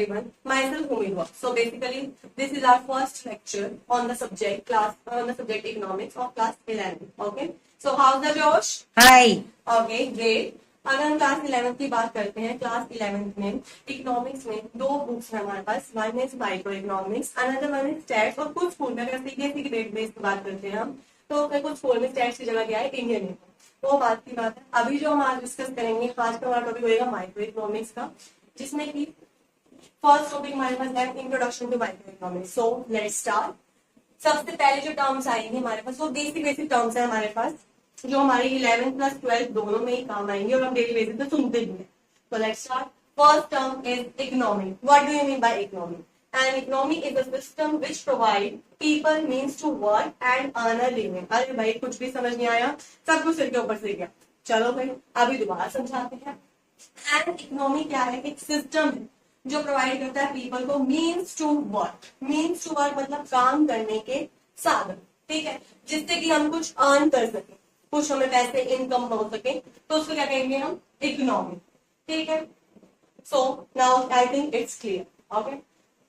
everyone. Myself Umidwa. So basically, this is our first lecture on the subject economics of class 11. Okay. So how's the Josh? Hi. Okay, great. अगर हम class 11 की बात करते हैं, class 11 में economics में दो बुक्स हैं हमारे पास. One is micro economics, another one is stats. और कुछ स्कूल में अगर सीबीएसई की डेटाबेस की बात करते हैं हम, तो फिर कुछ स्कूल में स्टैट्स की जगह क्या है, इंडियन है. वो बात की बात है. अभी जो हम आज डिस्कस करेंगे, आज का हमारा टॉपिक होगा माइक्रो इकोनॉमिक्स का, जिसमें कि फर्स्ट टॉपिक हमारे पास है introduction to micro economics. So let's start. सबसे पहले जो टर्म्स आएंगे हमारे पास, वो बेसिक टर्म्स है हमारे पास, जो हमारी 11th प्लस 12th दोनों में ही काम आएंगे और हम डेली बेसिस पे सुनते भी हैं. तो let's start. First term is economy. What do you mean by economy? And economy is a system which provide people means to work and earn a living. अरे भाई कुछ भी समझ नहीं आया, सब कुछ सिर के ऊपर से गया. चलो भाई अभी दोबारा समझाते हैं. एंड इकोनॉमी क्या है? एक सिस्टम है जो प्रोवाइड करता है पीपल को means to work. Means to work मतलब काम करने के साधन, ठीक है, जिससे कि हम कुछ अर्न कर सके, कुछ हमें पैसे इनकम हो सके, तो उसको क्या कहेंगे हम? इकोनॉमी. ठीक है. So now I think it's clear. Okay.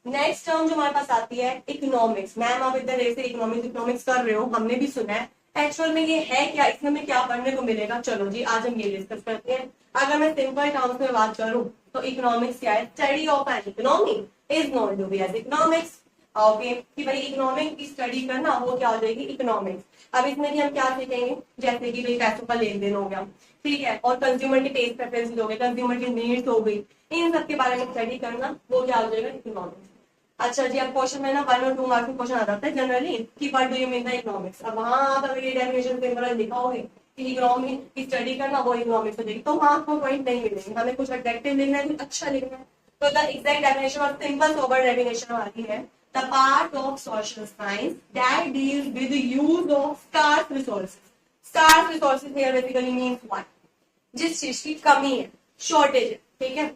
Next term जो हमारे पास आती है इकोनॉमिक्स. मैम आप इधर ऐसे इकोनॉमिक्स कर रहे हो, हमने भी सुना है. एक्चुअल में ये है क्या, इसमें हमें क्या पढ़ने को मिलेगा? चलो जी आज हम ये डिस्कस करते हैं. अगर मैं सिंपल टर्म्स में बात करूं तो इकोनॉमिक्स क्या है? Study of an economy is known to be as economics. Okay, कि भाई इकोनॉमिक की स्टडी करना वो क्या हो जाएगी? इकोनॉमिक्स. अब इसमें भी हम क्या सीखेंगे? जैसे कि भाई पैसों का लेन देन हो गया, ठीक है, और कंज्यूमर के टेस्ट प्रेफरेंस हो गए, कंज्यूमर की नीड्स हो गई, इन सब के बारे में स्टडी करना वो क्या हो जाएगा? इकोनॉमिक्स. अच्छा जी, अब क्वेश्चन में ना 1 और 2 मार्क्स में क्वेश्चन आ जाता है जनरली कि what do you mean bye economics. अब वहां पर ये डेफिनेशन सिंपल लिखा होगा कि इकोनॉमी की स्टडी करना वो इकोनॉमिक्स हो जाएगी, तो वहां आपको पॉइंट नहीं मिलेंगे. हमें कुछ एडजेक्टिव लिखना है, कुछ अच्छा लिखना है. तो द एग्जैक्ट डेफिनेशन और सिंपल सोबर डेफिनेशन हमारी है the part of social science that deals with the use of scarce resources. Scarce resources here basically means what? जिस चीज की कमी है, शॉर्टेज है, ठीक है,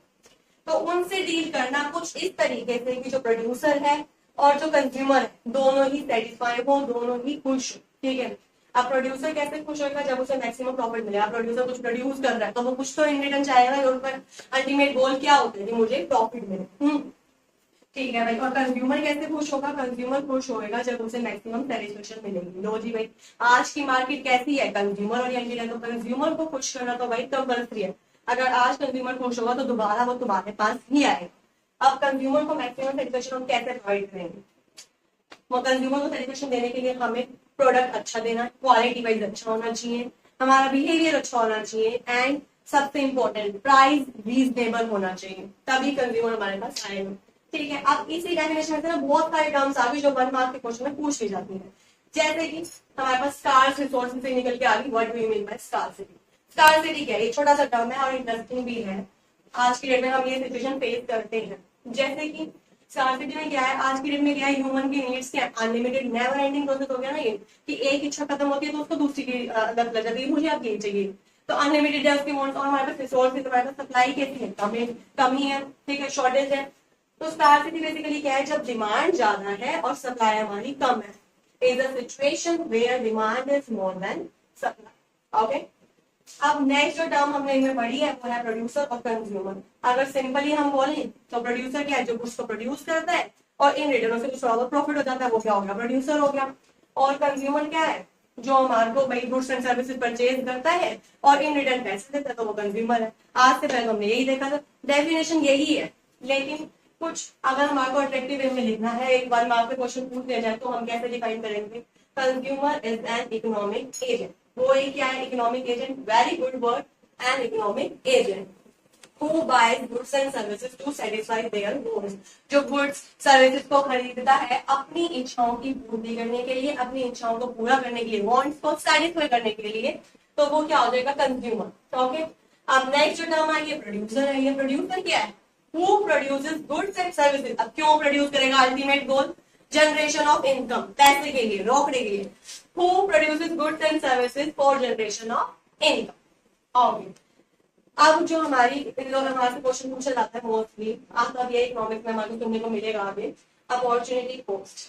तो उनसे डील करना कुछ इस तरीके से कि जो प्रोड्यूसर है और जो कंज्यूमर है दोनों ही सेटिस्फाई हो, दोनों ही खुश हो. ठीक है. अब प्रोड्यूसर कैसे खुश होगा? जब उसे मैक्सिमम प्रॉफिट मिलेगा. प्रोड्यूसर कुछ प्रोड्यूस कर रहा है तो वो कुछ तो इन रिटर्न चाहेगा. और अल्टीमेट गोल क्या होता है कि मुझे प्रॉफिट मिले. ठीक है भाई. और कंज्यूमर कैसे खुश होगा? कंज्यूमर खुश होएगा जब उसे मैक्सिमम सेटिस्फेक्शन मिलेगी. लो जी भाई, आज की मार्केट कैसी है? कंज्यूमर ओरिएंटेड है, तो कंज्यूमर को खुश करना तो भाई कंपल्सरी है. अगर आज कंज्यूमर खुश होगा तो दोबारा वो तुम्हारे पास ही आएगा. अब कंज्यूमर को मैक्सिमम सेटिस्फेक्शन हम कैसे प्रोवाइड करेंगे? वो कंज्यूमर को सेटिस्फेक्शन देने के लिए हमें प्रोडक्ट अच्छा देना, क्वालिटी वाइज अच्छा होना चाहिए, हमारा बिहेवियर अच्छा होना चाहिए, एंड सबसे इंपॉर्टेंट प्राइस रीजनेबल होना चाहिए, तभी कंज्यूमर हमारे पास आएगा. ठीक है. अब इसी डेफिनेशन में से ना बहुत सारे टर्म्स आ गए जो 1 मार्क के क्वेश्चन में पूछ ली जाती है. जैसे कि हमारे पास स्कार्स रिसोर्सेज से निकल के आ गई what do you mean bye scarcity. Scarcity क्या है? एक छोटा सा टर्म है और इंटरेस्टिंग भी है. आज की डेट में हम ये सिचुएशन फेस करते हैं. जैसे कि स्कार्सिटी में क्या है, आज की डेट में क्या है, ह्यूमन की नीड्स क्या है? अनलिमिटेड नेवर एंडिंग प्रोसेस हो गया ना ये, कि एक इच्छा खत्म होती है तो उसको दूसरी की लत लग जाती है, मुझे अब ये चाहिए. तो अनलिमिटेड है उसकी वांट्स. और हमारे पास रिसोर्सेज, हमारे पास सप्लाई कैसी है? कमी है, ठीक है, शॉर्टेज है. तो स्कार्सिटी बेसिकली क्या है? जब डिमांड ज्यादा है और सप्लाई हमारी कम है. Is a situation where demand is more than supply. Okay. अब नेक्स्ट जो टर्म हमने इनमें पढ़ी है वो है प्रोड्यूसर और कंज्यूमर. अगर सिंपली हम बोले तो प्रोड्यूसर क्या है? जो कुछ को प्रोड्यूस करता है और इन रिटर्न से कुछ प्रॉफिट हो जाता है, वो क्या हो गया? प्रोड्यूसर हो गया. और कंज्यूमर क्या है? जो हमारे को भाई गुड्स एंड सर्विसेज परचेज करता है और इन रिटर्न पैसे देता है, तो वो कंज्यूमर है. आज से पहले हमने यही देखा था, डेफिनेशन यही है. लेकिन कुछ अगर हमारे को अट्रैक्टिव वे में लिखना है, एक 1 मार्क पे क्वेश्चन पूछ लिया जाए तो हम कैसे डिफाइन करेंगे? Consumer is an economic agent. वो एक क्या है? Economic agent. Very good word. An economic agent who buys goods and services to satisfy their goals. जो गुड्स सर्विसेज को खरीदता है अपनी इच्छाओं की पूर्ति करने के लिए, अपनी इच्छाओं को पूरा करने के लिए, वांट्स को सेटिस्फाई करने के लिए, तो वो क्या हो जाएगा? कंज्यूमर. ओके. अब नेक्स्ट जो टर्म है ये प्रोड्यूसर है. ये प्रोड्यूसर क्या है? Who produces goods and services. अब क्यों प्रोड्यूस करेगा? Ultimate goal generation of income, पैसे के लिए, रोकने के लिए. Who produces goods and services for generation of income. Okay. अब जो हमारे से क्वेश्चन पूछा जाता है मोस्टली, अब ये इकोनॉमिक्स में हमारे सुनने को मिलेगा आगे, opportunity cost.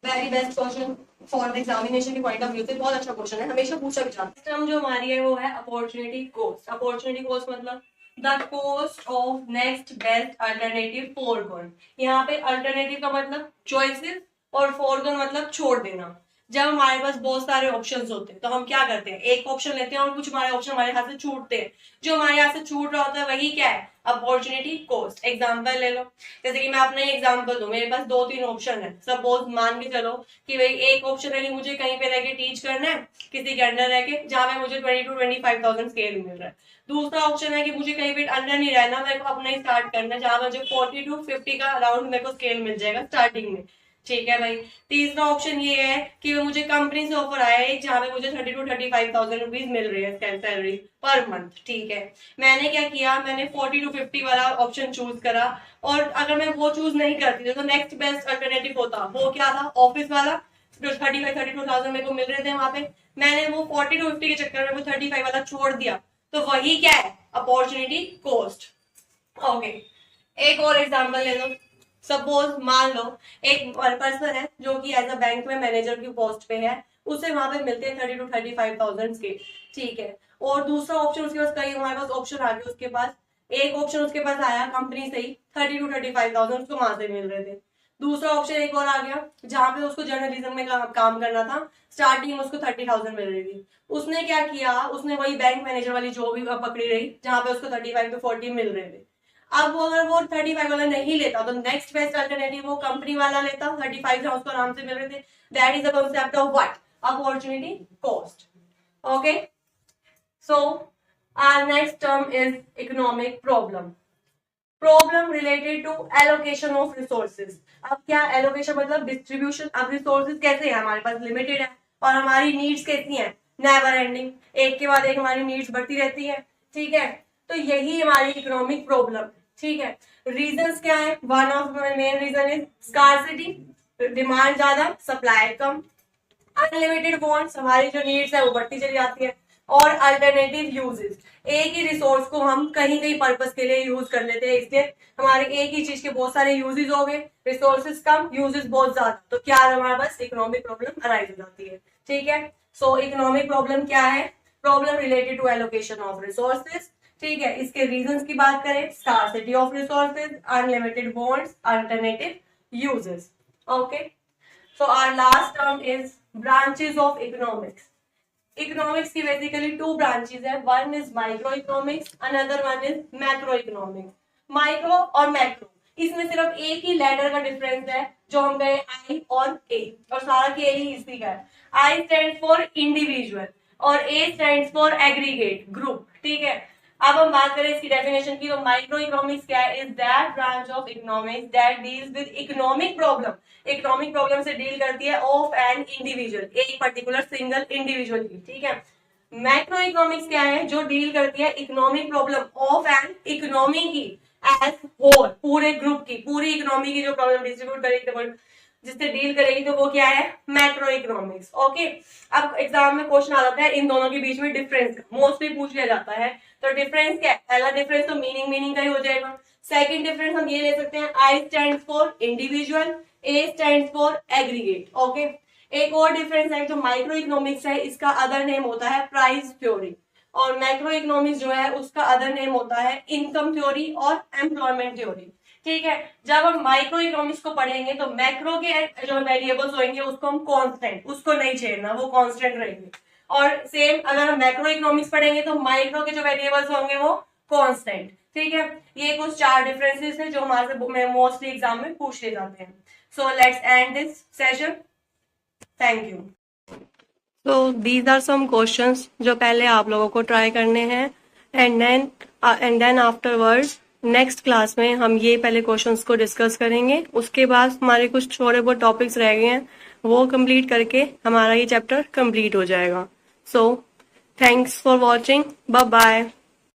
Very best question for the examination के पॉइंट ऑफ व्यू से बहुत अच्छा क्वेश्चन है, हमेशा पूछा भी जाता है. जो हमारी है वो है अपॉर्चुनिटी कॉस्ट. अपॉर्चुनिटी कॉस्ट मतलब the cost of next best alternative foregone. यहाँ पे अल्टरनेटिव का मतलब चॉइसेस और फोरगॉन मतलब छोड़ देना। जब हमारे पास बहुत सारे ऑप्शंस होते हैं तो हम क्या करते हैं, एक ऑप्शन लेते हैं और कुछ हमारे ऑप्शन हमारे हाथ से छूटते हैं। जो हमारे हाथ से छूट रहा होता है वही क्या है, अपॉर्चुनिटी कॉस्ट। एग्जांपल ले लो, जैसे कि मैं अपना एग्जांपल दूं, मेरे पास 2-3 ऑप्शन है। सपोज मान के चलो कि भाई एक ऑप्शन है कि मुझे कहीं पे रह के टीच करना है, किसी के अंडर रह के, जहां पे मुझे 20 to 25,000 स्केल मिल रहा है। दूसरा ऑप्शन है कि मुझे कहीं पे अंडर नहीं रहना, मेरे को अपना ही स्टार्ट करना है, जहां मुझे 40 to 50 का अराउंड मेरे को स्केल मिल जाएगा स्टार्टिंग में। ठीक है भाई। तीसरा ऑप्शन ये है कि मुझे कंपनी से ऑफर आया है जहां पे मुझे 30 to 35,000 रुपीज मिल रही है सैलरी पर मंथ। ठीक है, मैंने क्या किया, मैंने 40 to 50 वाला ऑप्शन चूज करा। और अगर मैं वो चूज नहीं करती तो नेक्स्ट बेस्ट अल्टरनेटिव होता, वो क्या था, ऑफिस वाला, जो 32,000 मेरे को मिल रहे थे वहां पे। मैंने वो 40 to 50 के चक्कर में वो 35 वाला छोड़ दिया, तो वही क्या है, अपॉर्चुनिटी कॉस्ट। ओके, एक और एग्जांपल ले लो। सपोज मान लो एक पर्सन है जो कि एज अ बैंक में मैनेजर की पोस्ट पे है, उसे वहां पे मिलते हैं 30 to 35,000 के। ठीक है, और दूसरा ऑप्शन उसके पास, कई हमारे पास ऑप्शन आ गए उसके पास, एक ऑप्शन उसके पास आया कंपनी से ही 30 to 35,000 उसको वहां से मिल रहे थे। दूसरा ऑप्शन एक और आ गया जहां पे उसको जर्नलिज्म में काम करना था, स्टार्टिंग में उसको 30,000 मिल रही थी। उसने क्या किया, उसने वही बैंक मैनेजर वाली जॉब भी पकड़ी रही जहां पे उसको 35 to 40 मिल रहे थे। अब अगर वो 35 वाला नहीं लेता तो नेक्स्ट बेस्ट अल्टरनेटिव वो कंपनी वाला लेता, 35 उसको आराम से मिल रहे थे। That is the concept of what, opportunity cost. Okay, so our next term is economic problem. Problem related to allocation of resources. अब क्या एलोकेशन मतलब डिस्ट्रीब्यूशन। अब रिसोर्सेज कैसे है, हमारे पास लिमिटेड है और हमारी नीड्स कैसी हैं, नेवर एंडिंग, एक के बाद एक हमारी नीड्स बढ़ती रहती है। ठीक है, तो यही हमारी इकोनॉमिक प्रॉब्लम। ठीक है, रीजंस क्या है, one of main reason is scarcity, demand ज्यादा सप्लाई कम। अनलिमिटेड वांट्स, हमारी जो नीड्स है वो बढ़ती चली जाती है। और अल्टरनेटिव यूजेस, एक ही रिसोर्स को हम कहीं कहीं पर्पस के लिए यूज कर लेते हैं, इसलिए हमारे एक ही चीज के बहुत सारे यूजेस हो गए, रिसोर्सेज कम यूजेस बहुत ज्यादा, तो क्या हमारे पास इकोनॉमिक प्रॉब्लम अराइज हो जाती है। ठीक है, सो इकोनॉमिक प्रॉब्लम क्या है, problem related to allocation of resources. ठीक है, इसके रीजंस की बात करें, scarcity of resources, unlimited wants, alternative uses. Okay, so our last term is branches of economics. Economics की बेसिकली 2 ब्रांचेस है, one is micro economics, another one is macro economics. Micro और macro, इसमें सिर्फ एक ही letter का difference है, जो हम गए आई और ए, और सारा के ही इसी का है। आई स्टैंड फॉर इंडिविजुअल और ए स्टैंड फॉर एग्रीगेट ग्रुप। ठीक है, अब हम बात करें इसकी डेफिनेशन की, तो माइक्रो इकोनॉमिक्स क्या है, is that branch of economics that deals with economic problem, economic problem से डील करती है ऑफ एन इंडिविजुअल, एक पर्टिकुलर सिंगल इंडिविजुअल की। ठीक है, मैक्रो इकोनॉमिक्स क्या है, जो डील करती है economic problem of an economy की एज होल, पूरे ग्रुप की, पूरी इकोनॉमी की जो प्रॉब्लम डिस्ट्रीब्यूट करेगी, जिससे डील करेगी, तो वो क्या है, मैक्रो इकोनॉमिक्स। ओके, अब एग्जाम में क्वेश्चन आ जाता है इन दोनों के बीच में डिफरेंस, मोस्टली पूछ लिया जाता है। तो डिफरेंस क्या है, पहला डिफरेंस तो मीनिंग का ही हो जाएगा। सेकंड डिफरेंस हम ये ले सकते हैं, I stand for individual, A stand for aggregate. Okay, एक और डिफरेंस है, जो माइक्रो इकोनॉमिक्स है इसका अदर नेम होता है प्राइस थ्योरी, और मैक्रो इकोनॉमिक्स जो है उसका अदर नेम होता है इनकम थ्योरी और एम्प्लॉयमेंट थ्योरी। ठीक है, जब हम माइक्रो इकोनॉमिक्स को पढ़ेंगे तो मैक्रो के जो वेरिएबल्स होंगे उसको हम कांस्टेंट, उसको नहीं छेड़ना, वो कांस्टेंट रहेंगे। और सेम अगर हम मैक्रो इकोनॉमिक्स पढ़ेंगे तो माइक्रो के जो वेरिएबल्स होंगे वो कांस्टेंट। ठीक है, ये कुछ 4 डिफरेंसेस है जो हमारे से मोस्टली एग्जाम में पूछ ले जाते हैं। So let's end this session, thank you. तो दीज आर सम क्वेश्चंस जो पहले आप लोगों को ट्राई करने हैं, and then afterwards next class में हम ये पहले क्वेश्चंस को डिस्कस करेंगे, उसके बाद हमारे कुछ थोड़े बहुत टॉपिक्स रह गए हैं, वो कंप्लीट करके हमारा ये चैप्टर कंप्लीट हो जाएगा। So thanks for watching, bye bye.